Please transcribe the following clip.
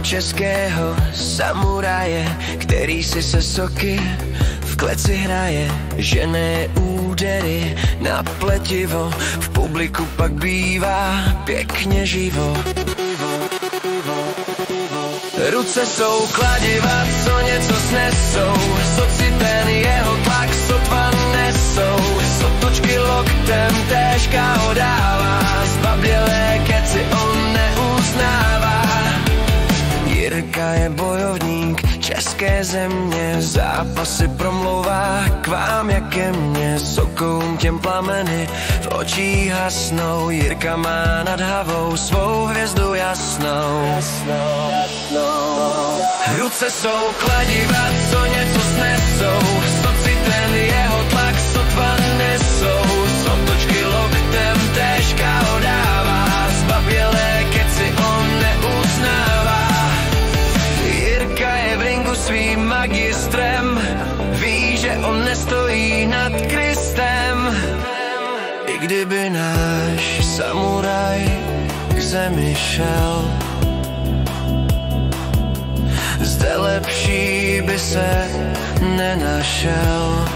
českého samuraje, který si se soky v kleci hraje, žene údery na pletivo, v publiku pak bývá pěkně živo. Ruce jsou kladiva, co něco snesou, soci ten jeho tlak sotva nesou, sotočky loktem téžka ho dává, zbabělé keci on neuznává. Jirka je bojovník české země, zápasy promlouvá k vám jak ke mně, sokoum těm plameny v očích hasnou, Jirka má nad hlavou svou hvězdu jasnou. Ruce jsou kladiva, co něco snesou, soci ten jeho tlak sotva nesou, sotočky loktem téžka ho dává, zbabělé keci on neuznává. Jirka je v ringu svým magistrem, ví, že on nestojí nad Kristem. I kdyby náš samuraj k zemi šel, zde lepší by se nenašel.